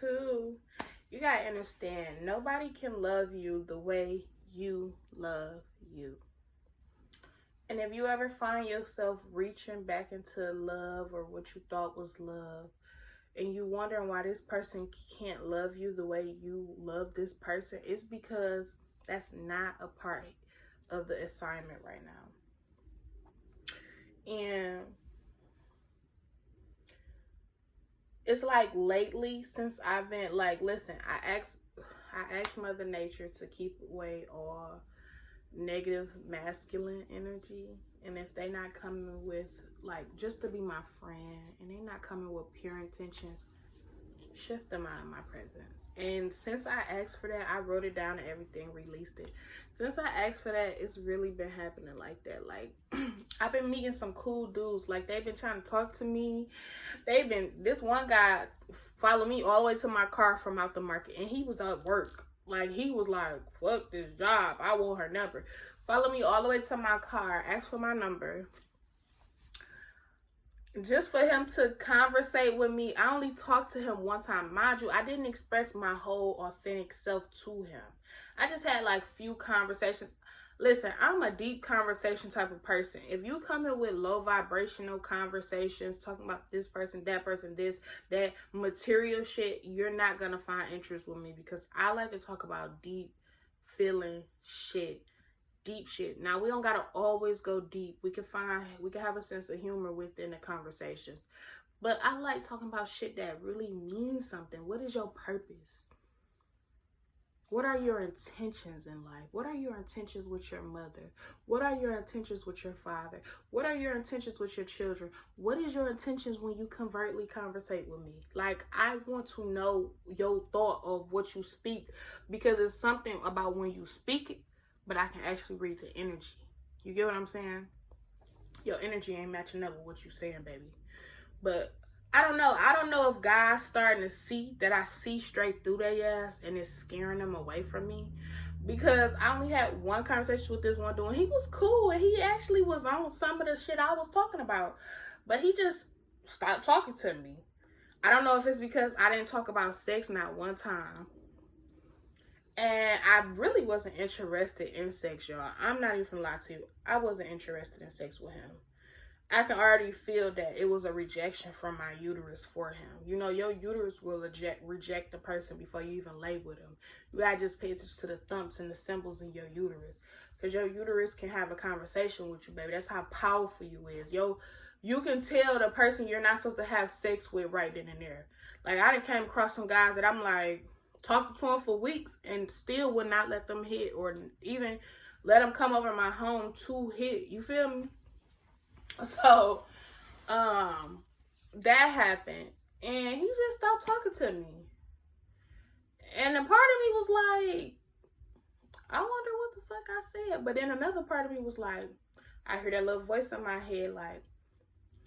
2. You gotta understand, nobody can love you the way you love you. And if you ever find yourself reaching back into love or what you thought was love, and you wondering why this person can't love you the way you love this person, it's because that's not a part of the assignment right now. And it's like lately, since I've been like, listen, I asked Mother Nature to keep away all negative masculine energy, and if they not coming with like just to be my friend, and they not coming with pure intentions, shift them out of my presence. And since I asked for that, I wrote it down and everything, released it. Since I asked for that, it's really been happening like that. Like I've been meeting some cool dudes. Like they've been trying to talk to me. This one guy followed me all the way to my car from out the market, and he was at work. Like he was like, fuck this job, I want her number. Follow me all the way to my car, asked for my number, just for him to conversate with me. I only talked to him one time. Mind you, I didn't express my whole authentic self to him. I just had like few conversations. Listen, I'm a deep conversation type of person. If you come in with low vibrational conversations, talking about this person, this, that material shit, you're not going to find interest with me, because I like to talk about deep feeling shit. Deep shit. Now, we don't gotta always go deep. We can have a sense of humor within the conversations. But I like talking about shit that really means something. What is your purpose? What are your intentions in life? What are your intentions with your mother? What are your intentions with your father? What are your intentions with your children? What is your intentions when you covertly conversate with me? Like, I want to know your thought of what you speak, because it's something about when you speak it, but I can actually read the energy. You get what I'm saying? Your energy ain't matching up with what you saying, baby. But I don't know. I don't know if God's starting to see that I see straight through their ass and it's scaring them away from me. Because I only had one conversation with this one dude, and he was cool, and he actually was on some of the shit I was talking about. But he just stopped talking to me. I don't know if it's because I didn't talk about sex not one time. And I really wasn't interested in sex, y'all. I'm not even gonna lie to you. I wasn't interested in sex with him. I can already feel that it was a rejection from my uterus for him. You know, your uterus will reject the person before you even lay with him. You gotta just pay attention to the thumps and the symbols in your uterus. Because your uterus can have a conversation with you, baby. That's how powerful you is. You can tell the person you're not supposed to have sex with right then and there. Like, I done came across some guys that I'm like, talking to them for weeks and still would not let them hit, or even let them come over my home to hit. You feel me? So, that happened, and he just stopped talking to me. And a part of me was like, I wonder what the fuck I said. But then another part of me was like, I hear that little voice in my head like,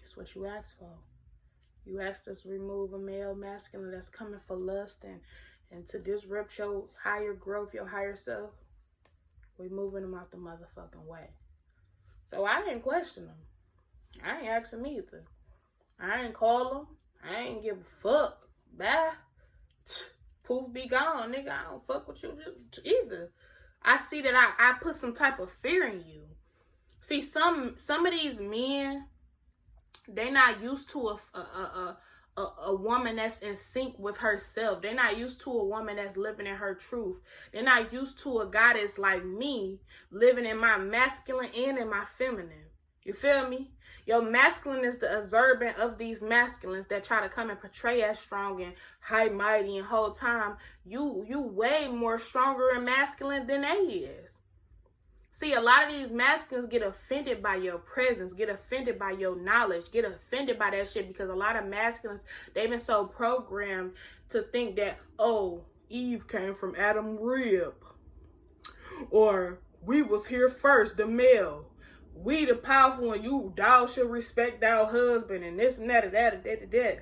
it's what you asked for. You asked us to remove a male masculine that's coming for lust and to disrupt your higher growth, your higher self. We moving them out the motherfucking way. So I didn't question them. I ain't ask him either. I ain't call him. I ain't give a fuck. Bye. Poof, be gone, nigga. I don't fuck with you either. I see that I put some type of fear in you. See, some of these men, they not used to a woman that's in sync with herself. They're not used to a woman that's living in her truth. They're not used to a guy that's like me, living in my masculine and in my feminine. You feel me? Your masculine is the observant of these masculines that try to come and portray as strong and high mighty, and whole time you way more stronger and masculine than they is. See, a lot of these masculines get offended by your presence, get offended by your knowledge, get offended by that shit, because a lot of masculines, they've been so programmed to think that, oh, Eve came from Adam's rib, or we was here first, the male. We the powerful one. You, thou should respect thou husband, and this and that and that and that and that.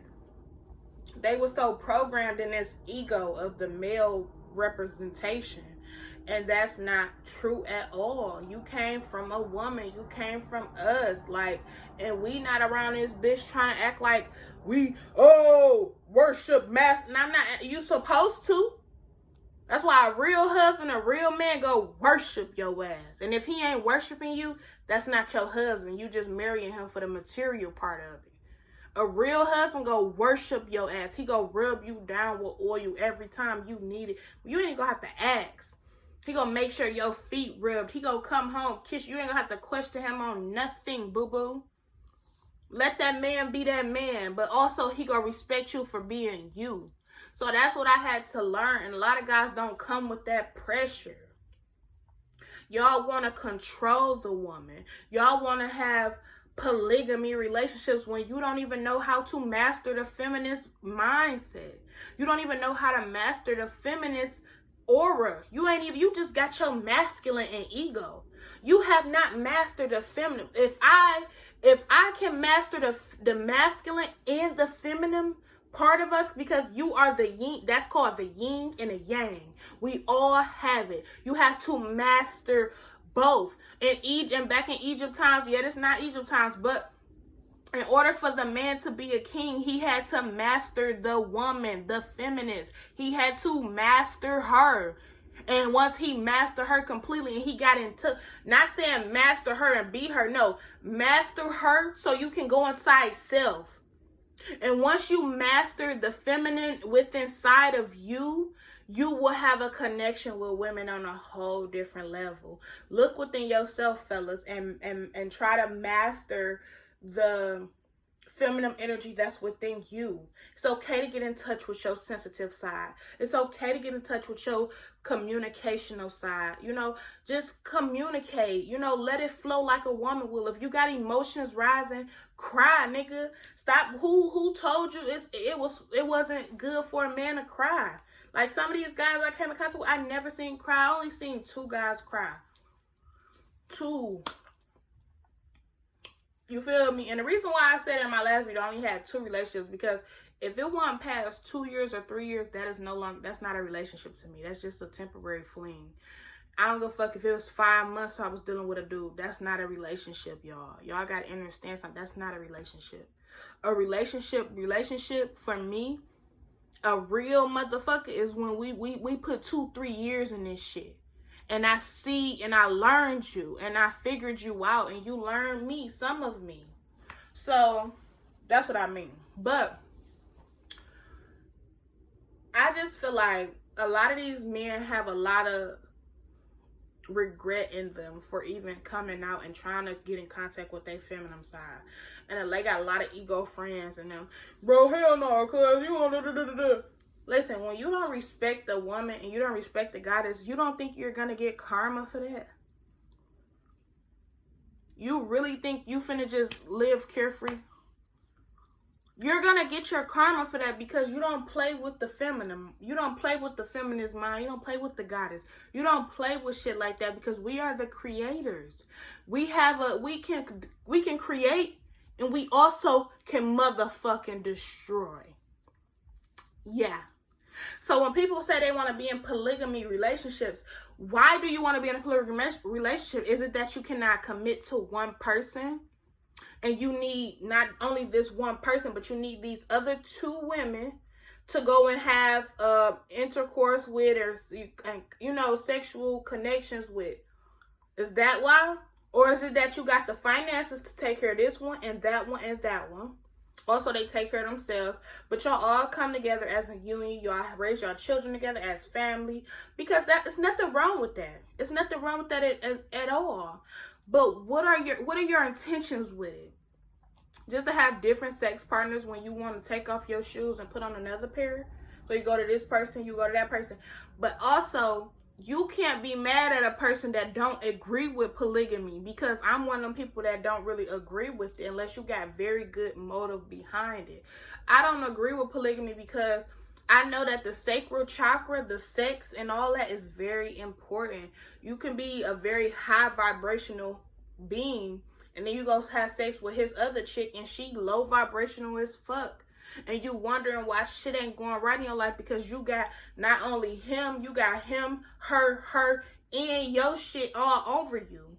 They were so programmed in this ego of the male representation And that's not true at all. You came from a woman. You came from us. Like, and we not around this bitch trying to act like we, worship mass. And I'm not, you supposed to. That's why a real husband, a real man go worship your ass. And if he ain't worshiping you, that's not your husband. You just marrying him for the material part of it. A real husband go worship your ass. He go rub you down with oil every time you need it. You ain't gonna have to ask. He gonna make sure your feet rubbed. He gonna come home, kiss you. You ain't gonna have to question him on nothing, boo-boo. Let that man be that man. But also, he gonna respect you for being you. So that's what I had to learn. And a lot of guys don't come with that pressure. Y'all want to control the woman. Y'all want to have polygamy relationships when you don't even know how to master the feminist mindset. You don't even know how to master the feminist aura. You just got your masculine and ego. You have not mastered the feminine. If I can master the masculine and the feminine part of us, because you are the yin, that's called the yin and the yang. We all have it. You have to master both. And back in Egypt times, it's not Egypt times, but in order for the man to be a king, he had to master the woman, the feminist. He had to master her. And once he mastered her completely and he got into, not saying master her and be her, no, master her so you can go inside self. And once you master the feminine within inside of you, you will have a connection with women on a whole different level. Look within yourself, fellas, and try to master the feminine energy that's within you. It's okay to get in touch with your sensitive side. It's okay to get in touch with your communicational side. Just communicate. Let it flow like a woman will. If you got emotions rising, cry, nigga. Stop. Who told you it wasn't good for a man to cry? Like some of these guys I came in contact with, I never seen cry. I only seen 2 guys cry. 2. You feel me? And the reason why I said in my last video I only had 2 relationships, because if it wasn't past 2 years or 3 years, that's not a relationship to me. That's just a temporary fling. I don't give a fuck if it was 5 months I was dealing with a dude. That's not a relationship, y'all. Y'all got to understand something. That's not a relationship. A relationship for me, a real motherfucker is when we put 2-3 years in this shit. And I see and I learned you and I figured you out and you learned me, some of me. So that's what I mean. But I just feel like a lot of these men have a lot of regret in them for even coming out and trying to get in contact with their feminine side. And they got a lot of ego friends and them, bro, hell no, cuz you want to Listen, when you don't respect the woman and you don't respect the goddess, you don't think you're going to get karma for that? You really think you finna just live carefree? You're going to get your karma for that because you don't play with the feminine. You don't play with the feminist mind. You don't play with the goddess. You don't play with shit like that because we are the creators. We can create and we also can motherfucking destroy. Yeah. So when people say they want to be in polygamy relationships, why do you want to be in a polygamy relationship? Is it that you cannot commit to one person? And you need not only this one person, but you need these other 2 women to go and have intercourse with or, sexual connections with. Is that why? Or is it that you got the finances to take care of this one and that one and that one? Also, they take care of themselves. But y'all all come together as a union. Y'all raise your children together as family. Because there's nothing wrong with that. It's nothing wrong with that at all. But what are your intentions with it? Just to have different sex partners when you want to take off your shoes and put on another pair? So you go to this person, you go to that person. But also, you can't be mad at a person that don't agree with polygamy, because I'm one of them people that don't really agree with it unless you got very good motive behind it. I don't agree with polygamy because I know that the sacral chakra, the sex and all that is very important. You can be a very high vibrational being and then you go have sex with his other chick and she low vibrational as fuck. And you wondering why shit ain't going right in your life because you got not only him, you got him, her, and your shit all over you.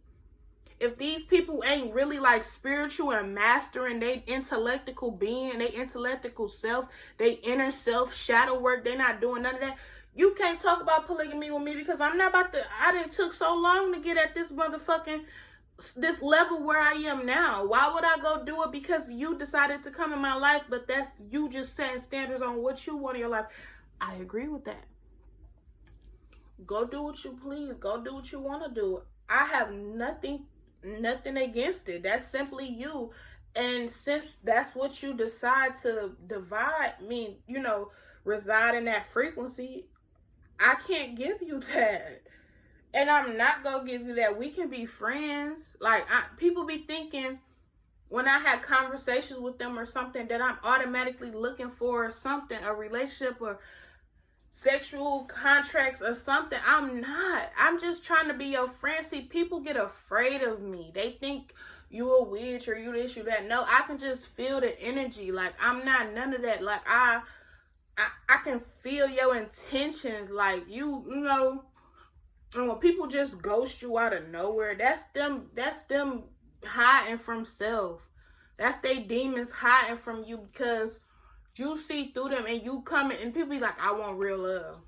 If these people ain't really like spiritual and mastering they intellectual being, they intellectual self, they inner self, shadow work, they not doing none of that. You can't talk about polygamy with me because I'm not about to, I didn't took so long to get at this motherfucking, this level where I am now. Why would I go do it because you decided to come in my life, but that's you just setting standards on what you want in your life. I agree with that. Go do what you please. Go do what you want to do. I have nothing against it. That's simply you. And since that's what you decide to divide, reside in that frequency, I can't give you that. And I'm not gonna give you that. We can be friends. Like, people be thinking when I had conversations with them or something that I'm automatically looking for something, a relationship or sexual contracts or something. I'm not. I'm just trying to be your friend. See, people get afraid of me. They think you a witch or you this, you that. No, I can just feel the energy. Like, I'm not none of that. Like, I can feel your intentions. Like, you know, and when people just ghost you out of nowhere, that's them hiding from self. That's they demons hiding from you because you see through them and you coming and people be like, I want real love.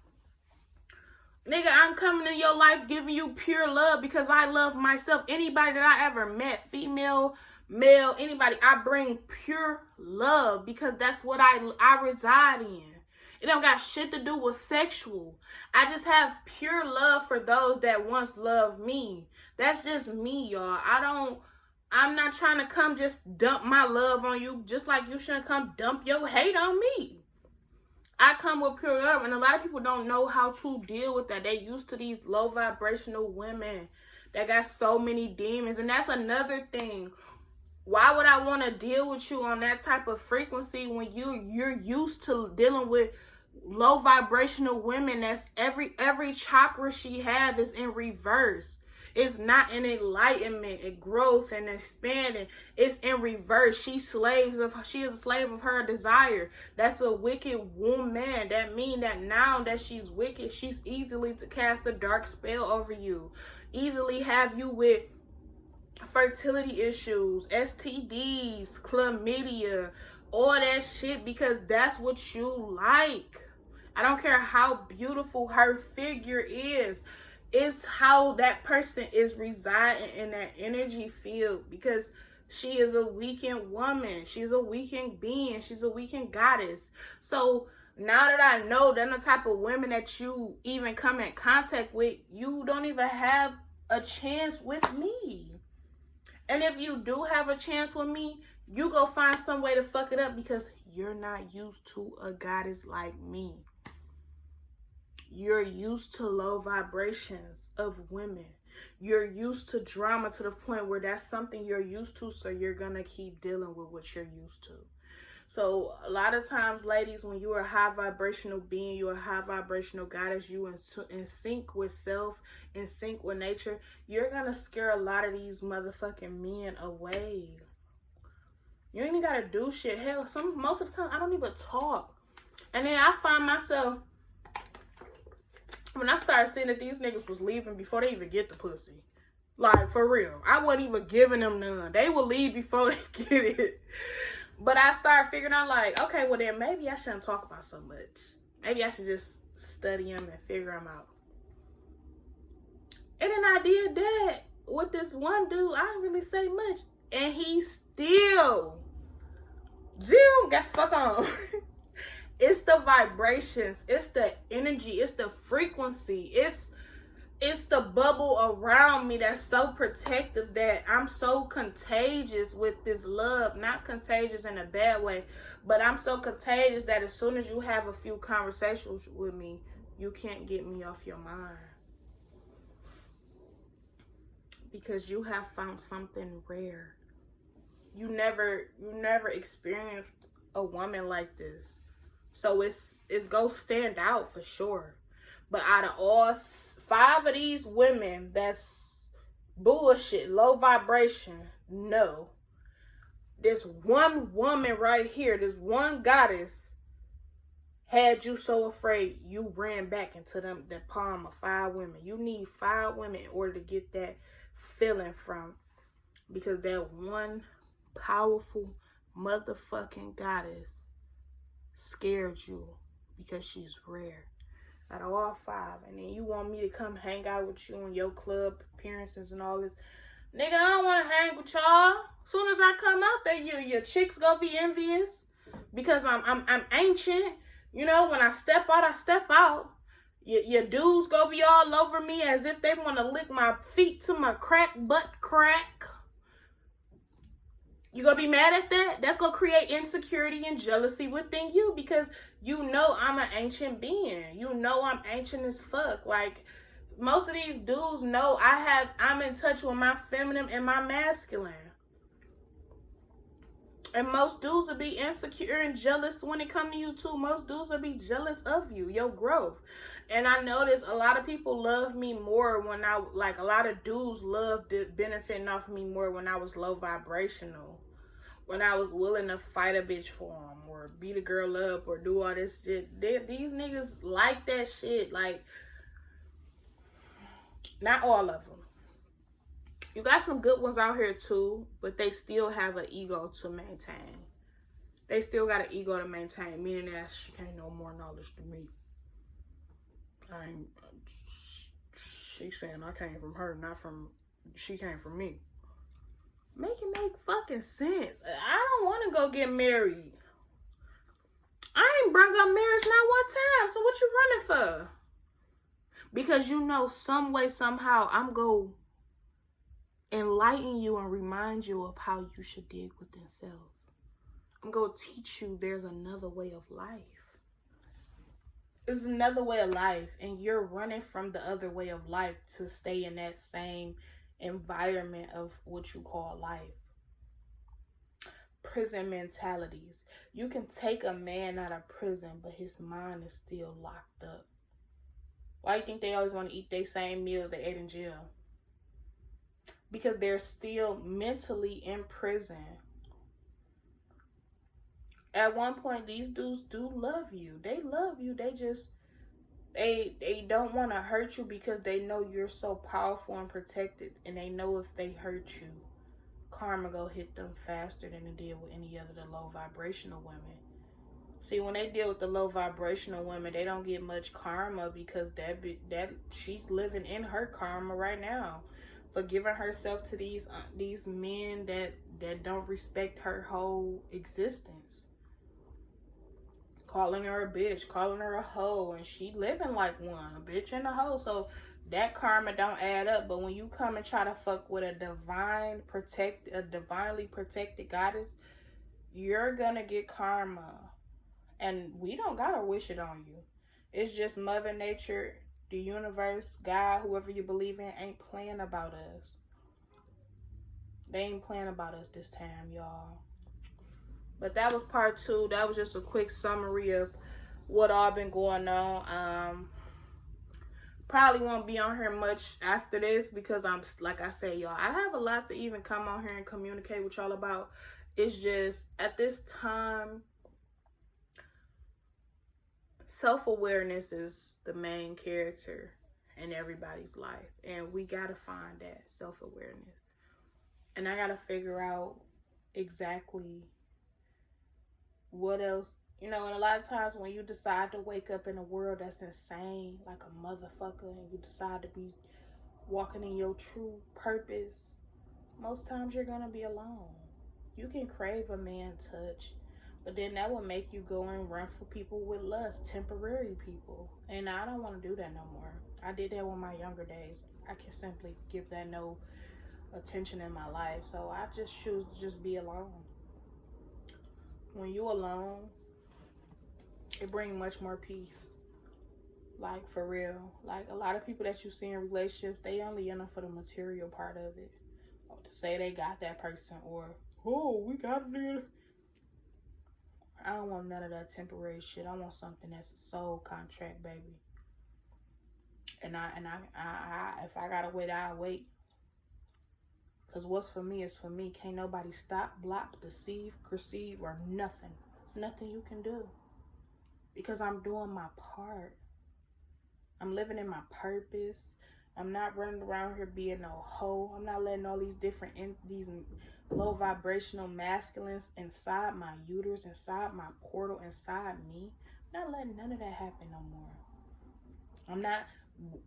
Nigga, I'm coming in your life giving you pure love because I love myself. Anybody that I ever met, female, male, anybody, I bring pure love because that's what I reside in. It don't got shit to do with sexual. I just have pure love for those that once loved me. That's just me, y'all. I'm not trying to come just dump my love on you, just like you shouldn't come dump your hate on me. I come with pure love, and a lot of people don't know how to deal with that. They used to these low vibrational women that got so many demons, and that's another thing. Why would I want to deal with you on that type of frequency when you're used to dealing with low vibrational women? That's every chakra she have is in reverse. It's not in enlightenment and growth and expanding. It's in reverse. She is a slave of her desire. That's a wicked woman. That means that now that she's wicked, she's easily to cast a dark spell over you. Easily have you with fertility issues, STDs, chlamydia, all that shit because that's what you like. I don't care how beautiful her figure is. It's how that person is residing in that energy field because she is a weakened woman. She's a weakened being. She's a weakened goddess. So now that I know that the type of women that you even come in contact with, you don't even have a chance with me. And if you do have a chance with me, you go find some way to fuck it up because you're not used to a goddess like me. You're used to low vibrations of women. You're used to drama to the point where that's something you're used to, so you're going to keep dealing with what you're used to. So a lot of times, ladies, when you're a high vibrational being, you're a high vibrational goddess, you in sync with self, in sync with nature, you're going to scare a lot of these motherfucking men away. You ain't even got to do shit. Hell, most of the time, I don't even talk. And then I find myself, when I started seeing that these niggas was leaving before they even get the pussy. Like, for real. I wasn't even giving them none. They will leave before they get it. But I started figuring out, like, okay, well then maybe I shouldn't talk about so much. Maybe I should just study them and figure them out. And then I did that with this one dude. I didn't really say much. And he still, zoom, got the fuck on. It's the vibrations. It's the energy. It's the frequency. It's the bubble around me that's so protective that I'm so contagious with this love. Not contagious in a bad way, but I'm so contagious that as soon as you have a few conversations with me, you can't get me off your mind. Because you have found something rare. You never experienced a woman like this. So it's gonna stand out for sure. But out of all 5 of these women, that's bullshit, low vibration, no. this one woman right here, this one goddess, had you so afraid you ran back into the palm of 5 women. You need 5 women in order to get that feeling from. Because that one powerful motherfucking goddess scared you because she's rare. Out of all 5. And then you want me to come hang out with you in your club appearances and all this. Nigga, I don't want to hang with y'all. As soon as I come out there, your chicks gonna be envious. Because I'm ancient. You know, when I step out, I step out. Your dudes gonna be all over me as if they want to lick my feet to my butt crack. You gonna be mad at that? That's gonna create insecurity and jealousy within you because you know I'm an ancient being. You know I'm ancient as fuck. Like, most of these dudes know I'm in touch with my feminine and my masculine. And most dudes will be insecure and jealous when it comes to you too. Most dudes will be jealous of you, your growth. And I noticed a lot of people love me more when a lot of dudes loved benefiting off me more when I was low vibrational. When I was willing to fight a bitch for them or beat a girl up or do all this shit. These niggas like that shit. Like, not all of them. You got some good ones out here too, but they still have an ego to maintain. They still got an ego to maintain, meaning that she can't know more knowledge than me. She's saying I came from her, she came from me. Make it make fucking sense. I don't want to go get married. I ain't brung up marriage not one time. So what you running for? Because you know, some way, somehow, I'm going to enlighten you and remind you of how you should dig within self. I'm going to teach you there's another way of life. There's another way of life, and you're running from the other way of life to stay in that same environment of what you call life. Prison mentalities. You can take a man out of prison, but his mind is still locked up. Why do you think they always want to eat their same meal they ate in jail? Because they're still mentally in prison. At one point, these dudes do love you. They love you. They just, they don't want to hurt you because they know you're so powerful and protected. And they know if they hurt you, karma go hit them faster than it did with any other the low vibrational women. See, when they deal with the low vibrational women, they don't get much karma because that she's living in her karma right now for giving herself to these men that don't respect her whole existence. Calling her a bitch, calling her a hoe, and she living like one, a bitch and a hoe. So that karma don't add up. But when you come and try to fuck with a divinely protected goddess, you're gonna get karma. And we don't gotta wish it on you. It's just Mother Nature, the universe, God, whoever you believe in, ain't playing about us. They ain't playing about us this time, y'all. But that was part 2. That was just a quick summary of what all been going on. Probably won't be on here much after this because I'm, like I said, y'all, I have a lot to even come on here and communicate with y'all about. It's just, at this time, self-awareness is the main character in everybody's life. And we got to find that self-awareness. And I got to figure out exactly what else. You know, and a lot of times when you decide to wake up in a world that's insane, like a motherfucker, and you decide to be walking in your true purpose, most times you're going to be alone. You can crave a man's touch, but then that will make you go and run for people with lust, temporary people. And I don't want to do that no more. I did that in my younger days. I can simply give that no attention in my life. So I just choose to just be alone. When you alone, it brings much more peace. Like, for real. Like, a lot of people that you see in relationships, they only in them for the material part of it. Or to say they got that person, or, oh, we got it. I don't want none of that temporary shit. I want something that's a soul contract, baby. And I if I gotta wait, I'll wait. Because what's for me is for me. Can't nobody stop, block, deceive, perceive, or nothing. There's nothing you can do. Because I'm doing my part. I'm living in my purpose. I'm not running around here being no hoe. I'm not letting all these different, these low vibrational masculines inside my uterus, inside my portal, inside me. I'm not letting none of that happen no more. I'm not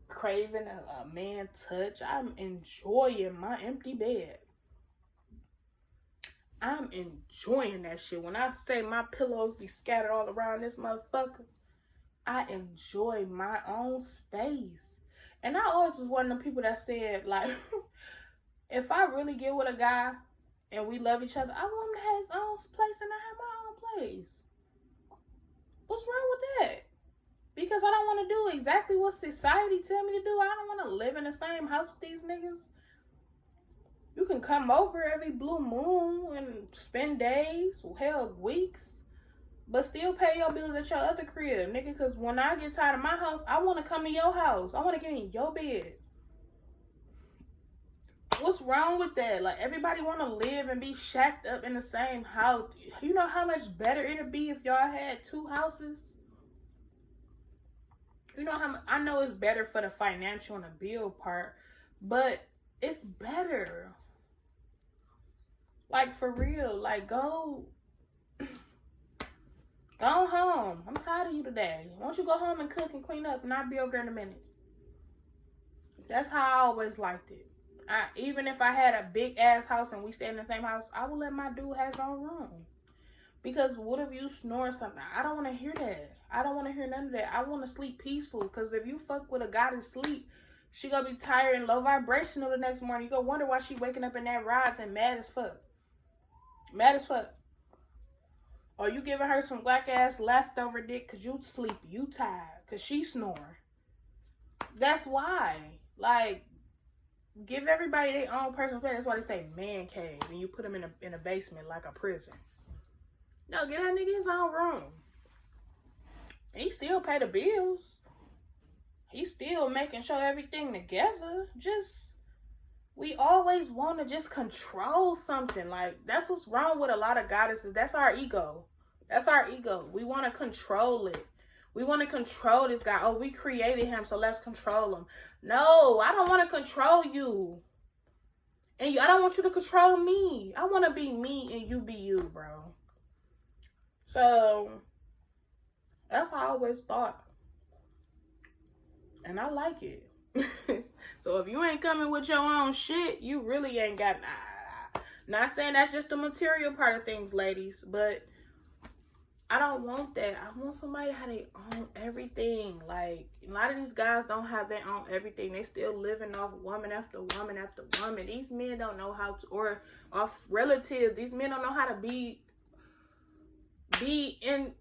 craving a man touch. I'm enjoying my empty bed. I'm enjoying that shit. When I say my pillows be scattered all around this motherfucker, I enjoy my own space. And I always was one of them people that said, like, if I really get with a guy and we love each other, I want him to have his own place and I have my own place. What's wrong with that? Because I don't want to do exactly what society tell me to do. I don't want to live in the same house with these niggas. You can come over every blue moon and spend days, hell, weeks, but still pay your bills at your other crib, nigga. Because when I get tired of my house, I want to come to your house. I want to get in your bed. What's wrong with that? Like, everybody want to live and be shacked up in the same house. You know how much better it'd be if y'all had two houses? You know how much, I know it's better for the financial and the bill part, but it's better. Like, for real. Like, go home. I'm tired of you today. Why don't you go home and cook and clean up and I'll be over there in a minute. That's how I always liked it. Even if I had a big ass house and we stayed in the same house, I would let my dude have his own room. Because what if you snore something? I don't want to hear that. I don't want to hear none of that. I want to sleep peaceful. Because if you fuck with a guy to sleep, she gonna be tired and low vibrational the next morning. You gonna wonder why she waking up in that rods and mad as fuck. Mad as fuck. Or you giving her some black ass leftover dick because you sleepy, you tired, because she snore. That's why. Like, give everybody their own personal space. That's why they say man cave. And you put them in a basement like a prison. No, get that nigga his own room. He still pay the bills. He's still making sure everything together. Just, we always want to just control something. Like, that's what's wrong with a lot of goddesses. That's our ego. That's our ego. We want to control it. We want to control this guy. Oh, we created him, so let's control him. No, I don't want to control you. And I don't want you to control me. I want to be me and you be you, bro. So, that's how I always thought. And I like it. So, if you ain't coming with your own shit, you really ain't got... Not saying that's just the material part of things, ladies. But I don't want that. I want somebody to have their own everything. Like, a lot of these guys don't have their own everything. They still living off woman after woman after woman. These men don't know how to... Or off relatives. These men don't know how to be in,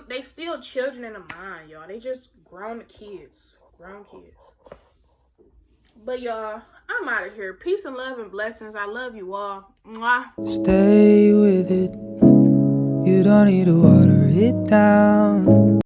they still children in the mind, y'all. They just grown kids. But y'all, I'm out of here. Peace and love and blessings. I love you all. Mwah. Stay with it. You don't need to water it down.